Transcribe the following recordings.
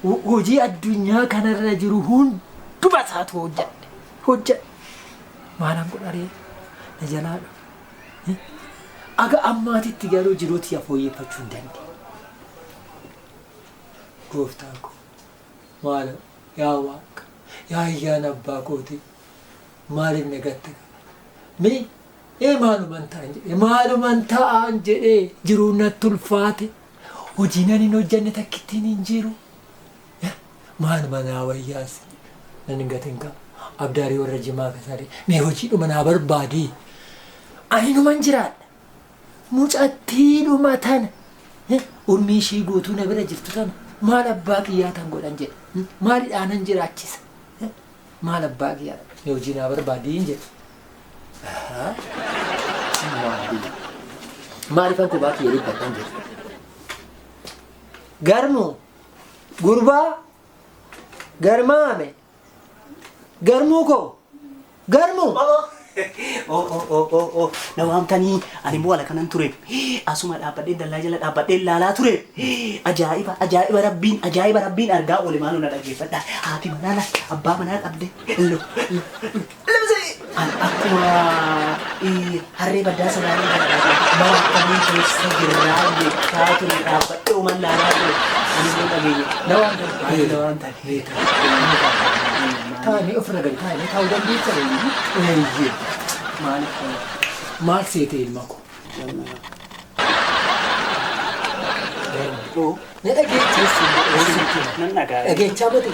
hojii addunyaa kanarra jiru hunduma isaatu hojjedhe maalan godharee na jalaa dhufe aga ammaatitti garuu jiruuti fooyyeffachuu hin dandeenye. Gooftaan koo maala yaa Waaqa yaa ayyaana abbaa kooti maaliif na gatte mee maalumaan ta'an jedhee jiruu natti ulfaate hojii nan hin hojjenne takkittiin hin jiru. Maaluma naa wayyaas nan hin gatin qaba abdaarii warra jimaa kasaree mee hojiidhuma naa barbaadii ani numan jiraadha mucattiidhuma tana ummii ishii guutuu na bira jirtu tana maal abbaa kiyyaa tan godhan jedhe maalidhaanan jiraachisa maal abbaa kiyyaa mee hojii naa barbaadii hin jedhe maaliifan kubaa kiyya dhibbatan jedhe garmu gurbaa garmaame garmuu koo garmuu na waamtanii ani immoo ala kanan ture asuma dhaabbadhee dallaa jala dhaabbadhee ilaalaa ture ajaa'iba rabbiin argaa oole maaloo na dhaggeeffadha haati manaa abbaa manaa qabde akkuma harree baddaa salaanii bara akkamii keessa jirraa beekaa ture dhaabbadhee uuman laalaa ture ani immoo dhageeyye na waamtanii taa'anii ofirra gadi taa'anii taa'uu dandeessa maal seete ilma ko na dhageechaa bate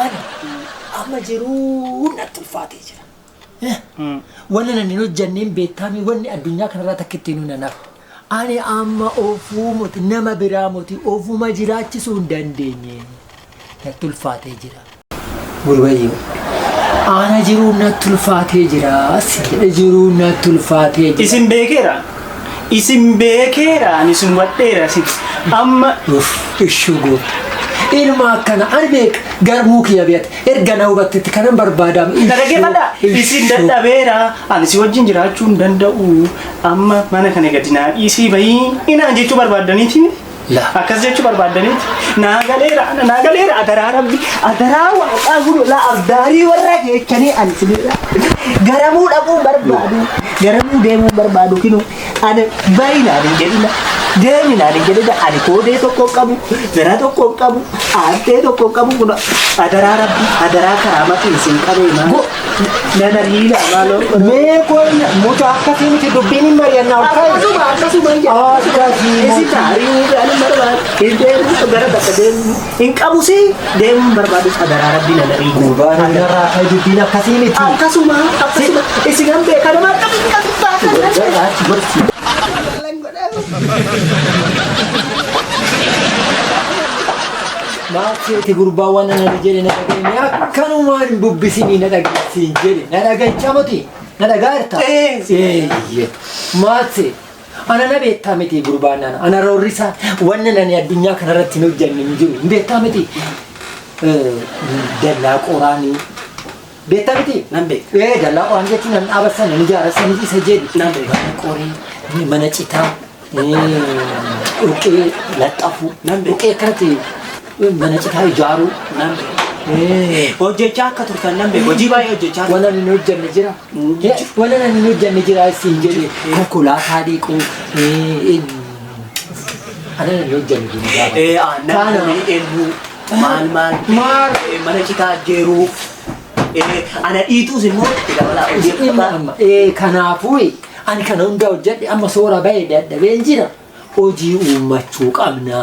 ana amma jiruu natti ulfaatee jira wanni nan hin hojjanneen beektaami wanni addunyaa kanarraa takka ittiin nanaaf ani amma ofuu moti nama biraa moti ofuma jiraachisuu hin dandeenye natti ulfaatee jira gurbayyoo ana jiruu natti ulfaatee jira jedhe jiruu natti ulfaatee jira isin beekeera ani isin wadheera amma ishuu goota ilma akkana ani beek garmuu kiyya beekte erga na hubattetti kanan barbaadamu dhaggeeffadha isin dadhabeera ani si wajjin jiraachuu hin danda'u amma mana kana gadi naa dhiisii bahii inaan jechuu barbaaddaniiti akkas jechuu barbaaddaniiti naa galeera adaraa rabbi adaraa waaqaa gudhu laa abdaarii warra keechanii ani sinirra garamuu dhaquun barbaadu garamuu deemuun barbaadu kinu ani bayinaan hin jedhina deeminaan hin jedhina ani koodee tokko qabu gara tokko qabu aantee tokko qabu kun adaraa rabbi adaraa karaamatiin isin qabee maa nana hiila maaloo mee koon muta akkasii miti dubbiin hin mari'annaa akkasuma isi taarii ani barbaadu hin deemu gara bakka deemu hin qabu si deemuun barbaadu adaraa rabbi nana hiila gurbaan irraa kan dubbiin akkasii miti akkasuma isi kan beekanamaa qabin Maakseeti gurbaa waan na jedhe na dhageenye akkanumaan bubbisini na dhageessiin jedhe na dhagachaa moti na dhagaarta maaksee ana na beektaa miti gurbaan ana roorrisaa wanna nani addunyaa kanarratti hin hojjanne hin jiru hin beektaa miti dallaa qoraanii beektaa miti nan beek dallaa qoraan jechuun nan dhaabassan hin ijaarassan isa jedhe nan beek mana qoree mana citaa dhuqee laxxafu dhuqee kanatti mana citaa ijaaru hojjechaa akka turtan nan beek hojii baay'ee hojjechaa wala hin hojjanne jira wala hin hojjanne jira siin jedhe konkolaataa dhiquu ana hin hojjanne jira kana maal mana citaa jeeruuf ana dhiituus immoo kanaafuu ani kana hunda hojjedhe amma soora bahee dadhabeen jira hojii uummachuu qabna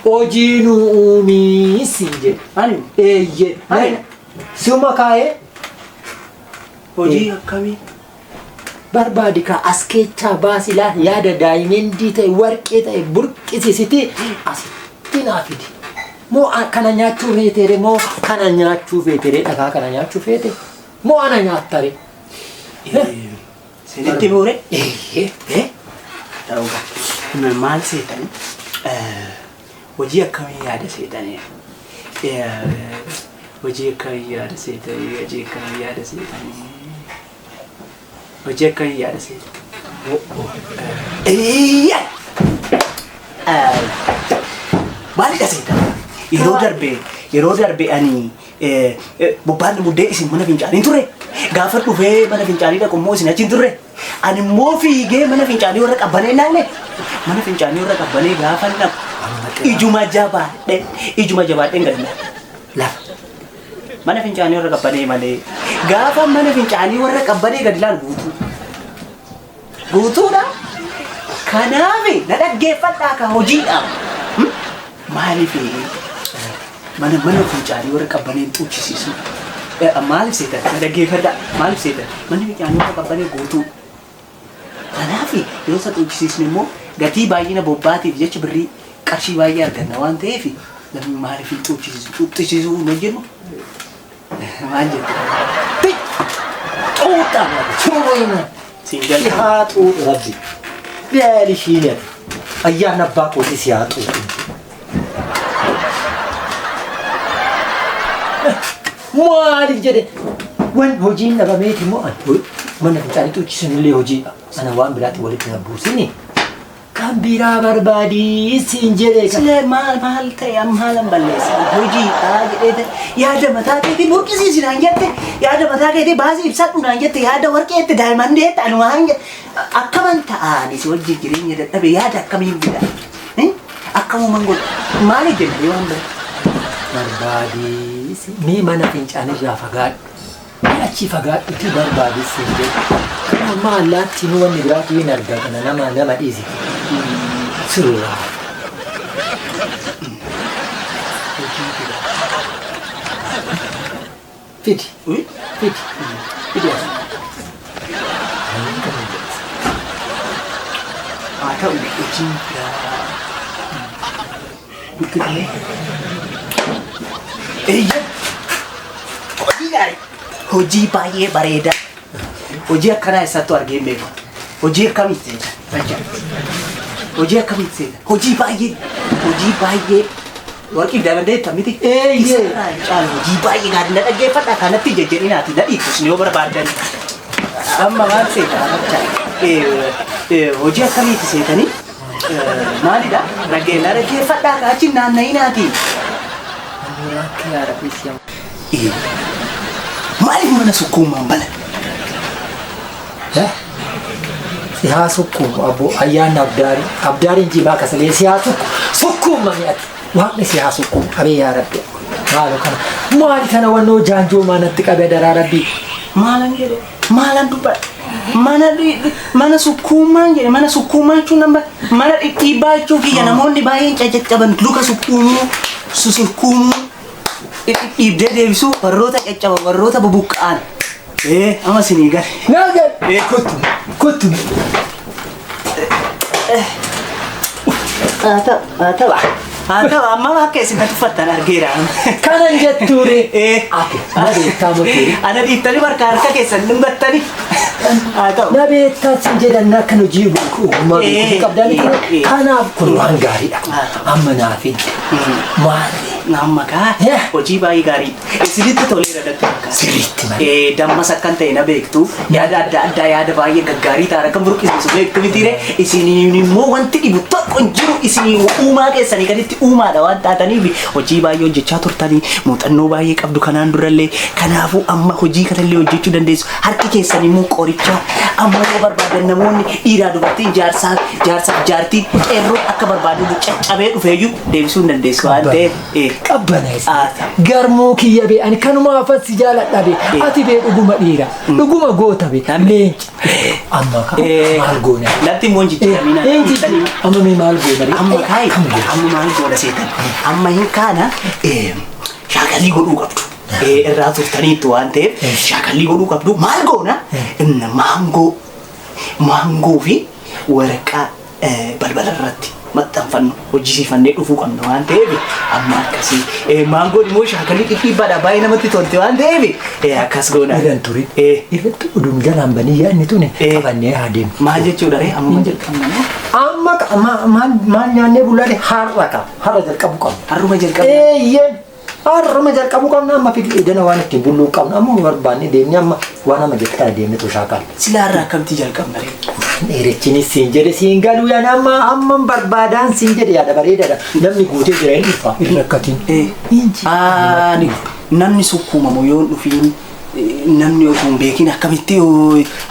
hojii nu uumii siin jedhe siuma kaa'ee hojii akkamii barbaadi ka as keechaa baasi laata yaada daa'imendii ta'e warqee ta'e burqisiisiti asitti naa fidi moo kana nyaachuu feetere moo kana nyaachuu feetere dhagaa kana nyaachuu feete moo ana nyaattare sinitti boore ta'uudha maal seetani hojii akkamii yaada seetanii hojii akkamii yaada seetanii hojii akkamii yaada seetanii hojii akkamii yaada seetanii Maali dhaseeta? Yeroo darbe ani bobbaan muddee isin mana fincaanii turre. Gaafa dhufee mana fincaanii dhaqu immoo isin achi hin turre. Ani immoo fiigee mana fincaanii warra qabbanee naanne. Mana fincaanii warra qabbanee gaafa naqu ijuma jabaadheen gadi lafa. Mana fincaanii warra qabbanee malee gaafa mana fincaanii warra qabbanee gadi laalu guutuudha. Kanaaf na dhaggeeffadhaa ka hojiidhaaf. Maaliif mana fincaanii warra qabbanee xuuchisiisu? Maaliif seetan? Na dhaggeeffadhaa. Maaliif seetan? Mana fincaanii warra qabbanee guutuu. Kanaaf yeroo isa xuuchisiisne immoo gatii baay'ina bobbaatiif jecha birrii qarshii baay'ee arganna waan ta'eef namni maaliif xuuchisiisuu hin hojjennu? Maal jettu? Xuuxaa siyaatu rabbi biyaali shiine ayyaana abbaa kooti siyaatu maali jedhe wan hojiin dhabameeti moo mana fincaanii xuuchisuunillee hojiidha. Ana waan biraatti walitti na buusini kan biraa barbaadii siin jedhe sile maal ta'e maalan balleessa hojiidha jedhee yaada mataa keetii burqisiisi naan jette yaada mataa keetii baasii ibsadhu naan jette yaada warqeetti daa'imman deette anumaan akkaman ta'anis wajjin jireenya dadhabe yaada akkamiin fida akkamuman godhu maali jenne waan bira barbaadii mee mana fincaanii irraa fagaadhu. Achi fagaadhuuti barbaadii siin jedhe. Amma allaatti nu wanni biraatu hin argatan nama dhiisi. Suuraa. Fiti. Ta'u hojii biraa. Hojii baay'ee bareedaa. Hojii akkanaa eessattuu argee hin beeku. Hojii akkamitti seeta? Hojii akkamitti seeta? Hojii baay'ee. Warqii dabandeetta miti? Hojii baay'ee gaarii na dhaggeeffadhaa kanatti jejjedhinaati na dhiitus ni yoo barbaadan. Amma maal seeta? Hojii akkamitti seetanii? Maalidha? Na dhaggeeffadhaa achi naanna'inaati. Maaliif mana sukkuumaan bala? Siyaa sukkuumu abbo ayyaana abdaariin jimaa kasalee siyaa sukkuuma mi'ati. Waaqni siyaa sukkuumu qabee yaa rabbi. Maaloo kana maali kana wannoo jaanjoo maanatti qabee daraa rabbi. Maalan jedhe maalan dubbadha. Mana sukkuumaan jedhe mana sukkuumaa jechuun mana dhidhiibbaa jechuun kiyya namoonni baay'een caccaban luka sukkuumuu dhiibdee deebisuu warroota caccaban warroota bubuqqa'an. Amma sinii gale. Naagal. Kottu. Haa ta'u amma akka isin tuffattan argeera. Kanan jettuure. Ana beektaa moteeri. Ana dhiiftanii marka harka keessan dhungattanii. Haa ta'u. Na beektaa sin jedhan akkan hojii uumaa beekuufi qabdanii kanaaf kun waan gaariidha. Amma naafin maali? Nama kaa hojii baay'ee gaarii isinitti toleera dadhabaa sirriitti malee dammas akkan ta'e na beektu yaada adda yaada baay'ee gaggaarii taara kan burqisiisu beektu mitiire isiniin immoo wanti dhibu tokko hin jiru isinii uumaa keessanii gaditti uumaadha waan taataniif hojii baay'ee hojjechaa turtanii muuxannoo baay'ee qabdu kanaan durallee kanaafuu amma hojii kanallee hojjechuu dandeessu harki keessan immoo qoricha amma yoo barbaadan namoonni dhiiraa dubartiin jaarsaaf jaartiin qeerroo akka barbaadu caccabee dhufeeyyuu deebisuu hin dandeessu waan ta'eef qabbaneessa garmoo kiyya bee ani kanuma afasi jaaladha bee ati bee dhuguma dhiira dhuguma goota bee leenci amma maal goona latti moon jijjiiramina amma mee maal goona amma kaayi amma maal goona seetan amma hin kaana shaakalii godhuu qabdu irraa turtaniitu waan ta'eef shaakalii godhuu qabdu maal goona maangoo fi waraqaa balbala irratti maxxanfannu hojjisiifannee dhufuu qabna waan ta'eef amma akkasii maangoon immoo shaakalii dhidhiibbaadha baay'ee namatti tolte waan ta'eef akkas goona. Eegan ture irratti udum jalaan banii yaadni tuni qabannee haa deemu. Maal jechuudha ree amma jalqabna. Amma maal nyaannee bullaale har'a qaba har'a jalqabu qaba. Har'uma jalqabna. Eeyyeen Har'uma jalqabu qabna amma fidana waan ittiin bulluu qabna amma barbaanne deemni amma waan amma jettaa deemne toshaaqaa. Silaa irraa akkamtii jalqabna ree? Dheerechinis siin jedhe siin galuu yaan amma barbaadaan siin jedhe yaada bareedaadha. Namni guutee jira hin dhufa hin rakkatiin. Namni sukkuumamu yoo dhufiin namni osoo hin beekin akkamitti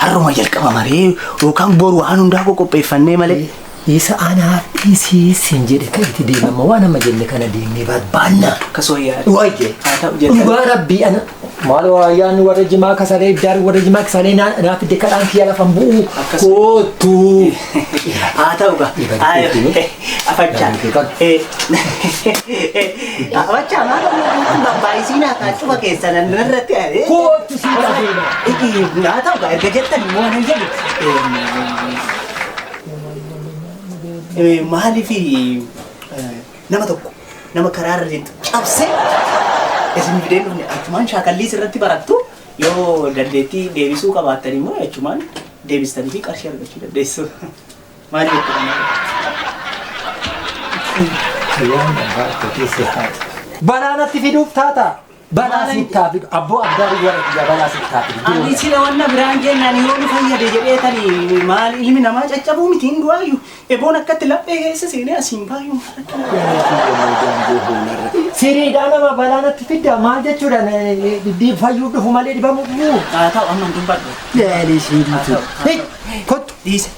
har'uma jalqaba maree yookaan boru waan hundaa qopheeffannee malee. Isa anaaf isii siin jedhe kan itti deemama waan amma jenne kana deemnee barbaanna. Akkasuma yaada. Waayee. Dhugaa rabbii ana. Maal waayaan warra jimaa kasalee daar warra jimaa kasalee naaf itti kadhaan kiyya lafan bu'u. Kootu. Haa ta'u gaa. Afachaa. Afachaa maal babbaayisiin haa cufa keessan irratti aadee. Kootu sii qabeena. Haa ta'u gaa erga jettan waan hin jedhu. Maaliif nama tokko nama karaarra deemtu cabsee isin fidee dhufne achumaan shaakalliis irratti barattu yoo dandeettii deebisuu qabaattan immoo achumaan deebistanii fi qarshii argachuu dandeessu. Maali jechuudha? Banaanatti fiduuf taata. Banaasiif taafidu abboo abbaarii warra biyya banaasiif taafidu. Ani sila wanna biraan jennaan yoo nu fayyade jedheetanii maal ilmi namaa caccabuu miti hin du'aayyuu eboon akkatti laphee keessa seenee asiin baay'uu siriidhaa nama banaanatti fidda maal jechuudhaan fayyuu dhufu malee dhibamuu. Haa ta'u amma hin dubbadhu. Leelii shiidiitu. Kottu. Dhiise.